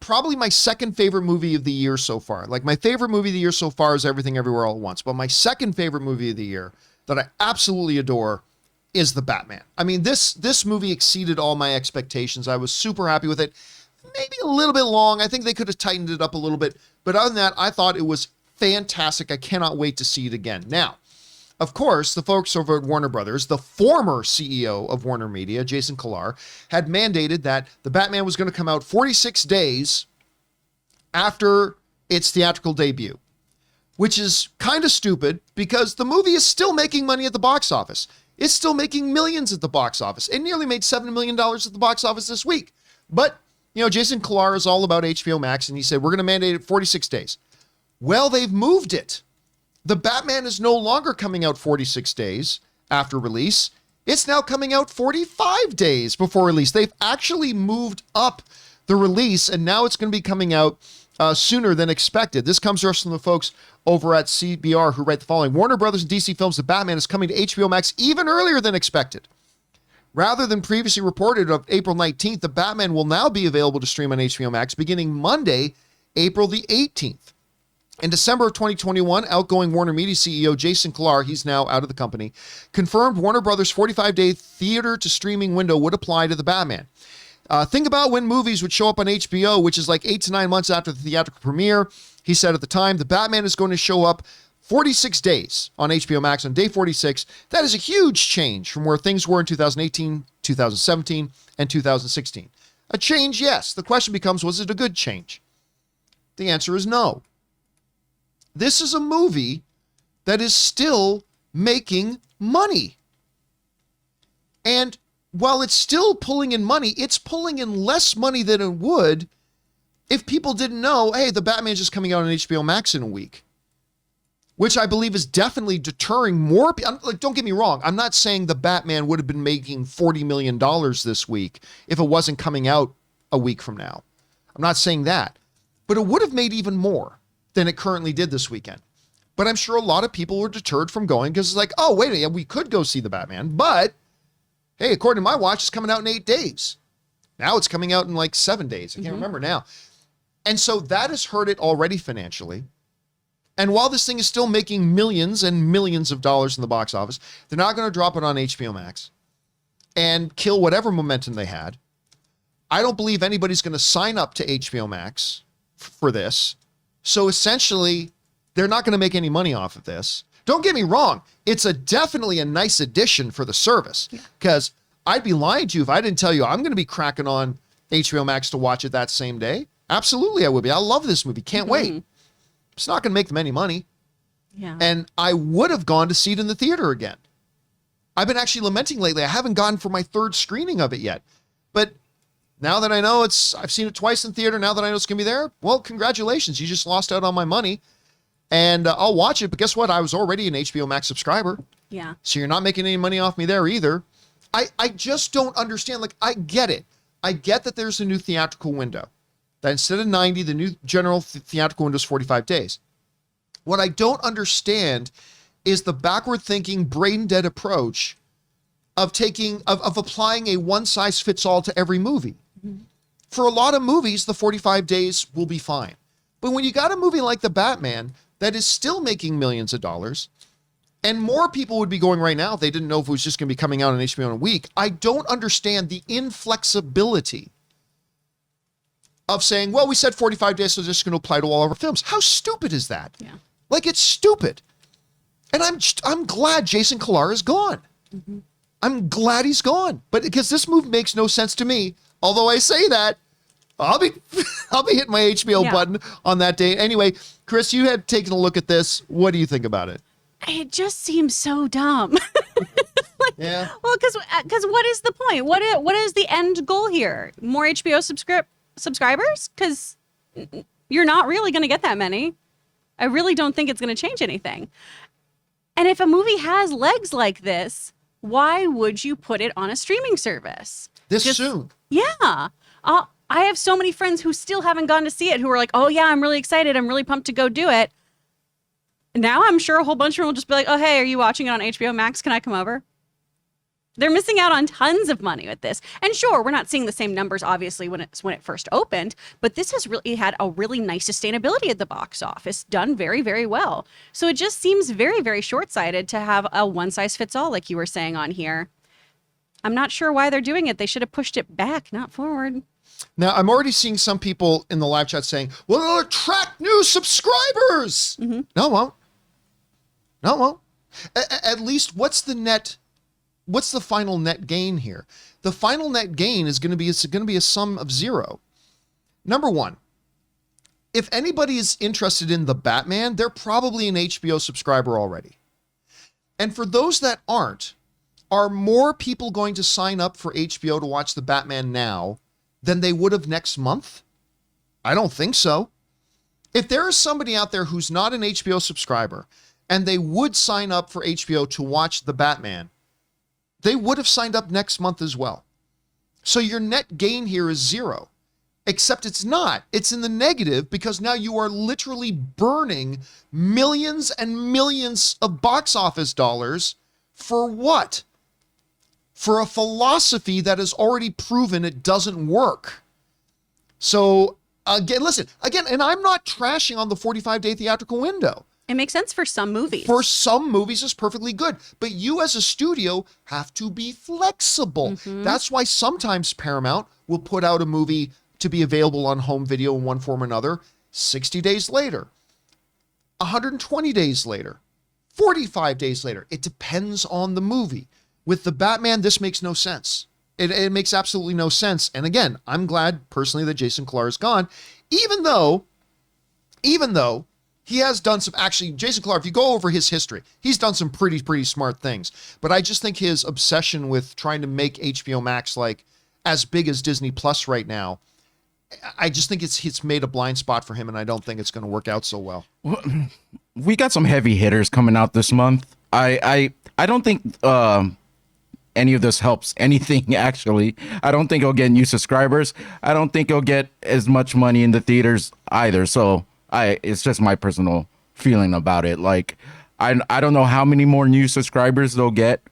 Probably my second favorite movie of the year so far. Like, my favorite movie of the year so far is Everything Everywhere All at Once. But my second favorite movie of the year that I absolutely adore is The Batman. I mean, this movie exceeded all my expectations. I was super happy with it. Maybe a little bit long. I think they could have tightened it up a little bit. But other than that, I thought it was fantastic. I cannot wait to see it again. Now, of course, the folks over at Warner Brothers, the former CEO of Warner Media, Jason Kilar, had mandated that The Batman was going to come out 46 days after its theatrical debut, which is kind of stupid because the movie is still making money at the box office. It's still making millions at the box office. It nearly made $7 million at the box office this week. But, Jason Kilar is all about HBO Max, and he said, we're going to mandate it 46 days. Well, they've moved it. The Batman is no longer coming out 46 days after release. It's now coming out 45 days before release. They've actually moved up the release, and now it's going to be coming out sooner than expected. This comes to us from the folks over at CBR who write the following. Warner Brothers and DC Films' The Batman is coming to HBO Max even earlier than expected. Rather than previously reported of April 19th, The Batman will now be available to stream on HBO Max beginning Monday, April the 18th. In December of 2021, outgoing Warner Media CEO Jason Kilar, he's now out of the company, confirmed Warner Brothers' 45-day theater-to-streaming window would apply to The Batman. Think about when movies would show up on HBO, which is like 8 to 9 months after the theatrical premiere. He said at the time, The Batman is going to show up 46 days on HBO Max on day 46. That is a huge change from where things were in 2018, 2017, and 2016. A change, yes. The question becomes, was it a good change? The answer is no. This is a movie that is still making money. And while it's still pulling in money, it's pulling in less money than it would if people didn't know, hey, The Batman's just coming out on HBO Max in a week, which I believe is definitely deterring more people. Like, don't get me wrong. I'm not saying The Batman would have been making $40 million this week if it wasn't coming out a week from now. I'm not saying that, but it would have made even more than it currently did this weekend. But I'm sure a lot of people were deterred from going because it's like, oh, wait a minute, we could go see The Batman, but hey, according to my watch, it's coming out in 8 days. Now it's coming out in like 7 days. I can't remember now. And so that has hurt it already financially. And while this thing is still making millions and millions of dollars in the box office, they're not going to drop it on HBO Max and kill whatever momentum they had. I don't believe anybody's going to sign up to HBO Max for this. So essentially, they're not going to make any money off of this. Don't get me wrong. It's definitely a nice addition for the service because I'd be lying to you if I didn't tell you I'm going to be cracking on HBO Max to watch it that same day. Absolutely, I would be. I love this movie. Can't wait. It's not going to make them any money. Yeah. And I would have gone to see it in the theater again. I've been actually lamenting lately. I haven't gone for my third screening of it yet. But now that I know I've seen it twice in theater, now that I know it's going to be there, well, congratulations. You just lost out on my money. And I'll watch it. But guess what? I was already an HBO Max subscriber. Yeah. So you're not making any money off me there either. I just don't understand. Like, I get it. I get that there's a new theatrical window. That instead of 90, the new general theatrical window is 45 days. What I don't understand is the backward-thinking, brain-dead approach of applying a one-size-fits-all to every movie. For a lot of movies, the 45 days will be fine. But when you got a movie like The Batman that is still making millions of dollars, and more people would be going right now if they didn't know if it was just going to be coming out on HBO in a week, I don't understand the inflexibility of saying, well, we said 45 days, so this is going to apply to all of our films. How stupid is that? Yeah. Like, it's stupid. And I'm glad Jason Kilar is gone. I'm glad he's gone. But because this move makes no sense to me, although I say that, I'll be hitting my HBO button on that day. Anyway, Chris, you had taken a look at this. What do you think about it? It just seems so dumb. Yeah. Well, because what is the point? What is the end goal here? More HBO subscribers? Because you're not really going to get that many. I really don't think it's going to change anything. And if a movie has legs like this, why would you put it on a streaming service? This soon? Yeah. I have so many friends who still haven't gone to see it who are like, oh, yeah, I'm really excited. I'm really pumped to go do it. Now I'm sure a whole bunch of them will just be like, oh, hey, are you watching it on HBO Max? Can I come over? They're missing out on tons of money with this. And sure, we're not seeing the same numbers, obviously, when it first opened, but this has really had a really nice sustainability at the box office, done very, very well. So it just seems very, very short-sighted to have a one-size-fits-all, like you were saying on here. I'm not sure why they're doing it. They should have pushed it back, not forward. Now, I'm already seeing some people in the live chat saying, well, it'll attract new subscribers. Mm-hmm. No, it won't. No, it won't. At least what's the final net gain here? The final net gain is going to be a sum of zero. Number one, if anybody is interested in the Batman, they're probably an HBO subscriber already. And for those that aren't, are more people going to sign up for HBO to watch the Batman now than they would have next month? I don't think so. If there is somebody out there who's not an HBO subscriber and they would sign up for HBO to watch the Batman, they would have signed up next month as well. So your net gain here is zero, except it's not. It's in the negative because now you are literally burning millions and millions of box office dollars for what? For a philosophy that has already proven it doesn't work. So again, listen, and I'm not trashing on the 45-day theatrical window. It makes sense for some movies. For some movies, it's perfectly good. But you as a studio have to be flexible. Mm-hmm. That's why sometimes Paramount will put out a movie to be available on home video in one form or another 60 days later, 120 days later, 45 days later. It depends on the movie. With the Batman, this makes no sense. It makes absolutely no sense. And again, I'm glad personally that Jason Kilar is gone, even though he has done some, actually, Jason Kilar, if you go over his history, he's done some pretty smart things. But I just think his obsession with trying to make HBO Max like as big as Disney Plus right now, I just think it's made a blind spot for him, and I don't think it's going to work out so well. We got some heavy hitters coming out this month. I don't think any of this helps anything, actually. I don't think he'll get new subscribers. I don't think he'll get as much money in the theaters either. So it's just my personal feeling about it. Like, I don't know how many more new subscribers they'll get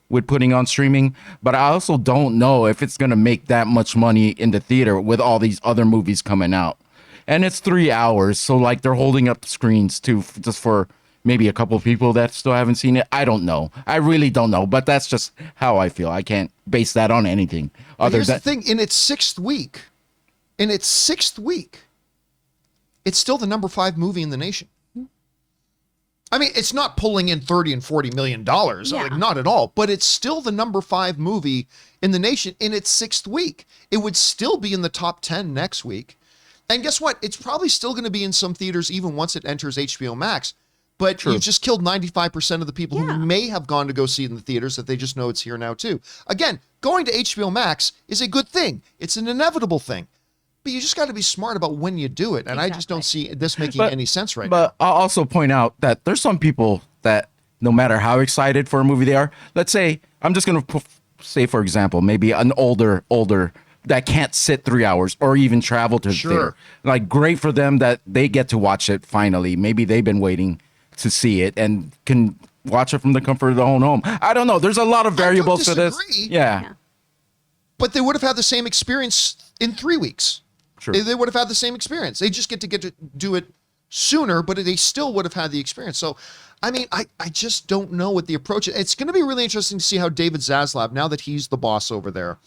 with putting on streaming, but I also don't know if it's going to make that much money in the theater with all these other movies coming out. And it's 3 hours. So like they're holding up screens too, just for maybe a couple of people that still haven't seen it. I don't know. I really don't know, but that's just how I feel. I can't base that on anything other than. Here's the thing, in its sixth week, it's still the number 5 movie in the nation. I mean, it's not pulling in $30 and $40 million, like not at all, but it's still the number 5 movie in the nation in its 6th week. It would still be in the top 10 next week. And guess what? It's probably still going to be in some theaters even once it enters HBO Max. But True. You've just killed 95% of the people who may have gone to go see it in the theaters that they just know it's here now too. Again, going to HBO Max is a good thing. It's an inevitable thing. But you just got to be smart about when you do it. And Exactly. I just don't see this making any sense right now. But I'll also point out that there's some people that no matter how excited for a movie they are, let's say, I'm just going to say, for example, maybe an older that can't sit 3 hours or even travel to the theater. Like, great for them that they get to watch it finally. Maybe they've been waiting to see it and can watch it from the comfort of their own home. I don't know. There's a lot of variables to this. Yeah. But they would have had the same experience in 3 weeks. True. They would have had the same experience. They just get to do it sooner, but they still would have had the experience. So, I mean, I just don't know what the approach is. It's going to be really interesting to see how David Zaslav, now that he's the boss over there,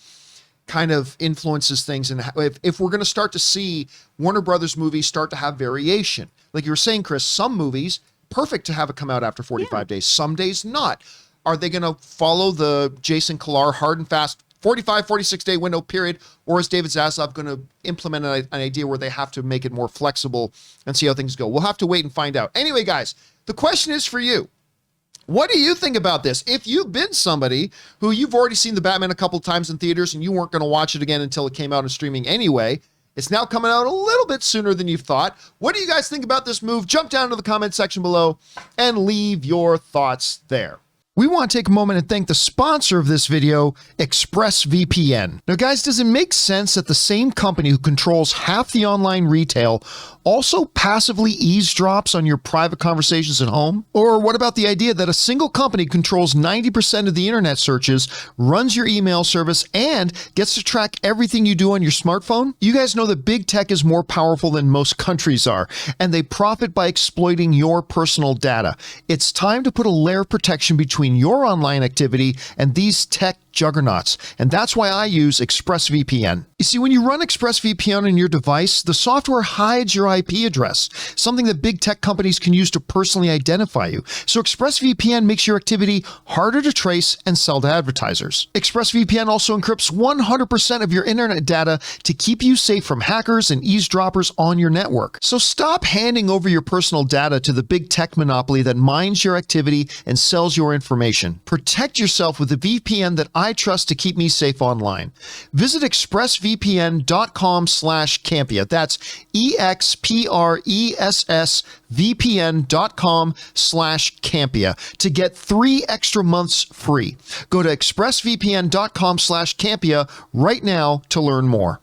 kind of influences things. And if we're going to start to see Warner Brothers movies start to have variation. Like you were saying, Chris, some movies, perfect to have it come out after 45 days. Some days not. Are they going to follow the Jason Kilar hard and fast 45, 46-day window period, or is David Zaslav going to implement an idea where they have to make it more flexible and see how things go? We'll have to wait and find out. Anyway, guys, the question is for you. What do you think about this? If you've been somebody who you've already seen the Batman a couple of times in theaters and you weren't going to watch it again until it came out in streaming anyway, it's now coming out a little bit sooner than you thought. What do you guys think about this move? Jump down to the comment section below and leave your thoughts there. We want to take a moment and thank the sponsor of this video, ExpressVPN. Now guys, does it make sense that the same company who controls half the online retail also passively eavesdrops on your private conversations at home? Or what about the idea that a single company controls 90% of the internet searches, runs your email service, and gets to track everything you do on your smartphone? You guys know that big tech is more powerful than most countries are, and they profit by exploiting your personal data. It's time to put a layer of protection between your online activity and these tech juggernauts, and that's why I use ExpressVPN. You see, when you run ExpressVPN on your device, the software hides your IP address, something that big tech companies can use to personally identify you. So ExpressVPN makes your activity harder to trace and sell to advertisers. ExpressVPN also encrypts 100% of your internet data to keep you safe from hackers and eavesdroppers on your network. So stop handing over your personal data to the big tech monopoly that mines your activity and sells your information. Protect yourself with a VPN that I trust to keep me safe online. Visit expressvpn.com/Campea. That's expressvpn.com/Campea to get 3 extra months free. Go to expressvpn.com/Campea right now to learn more.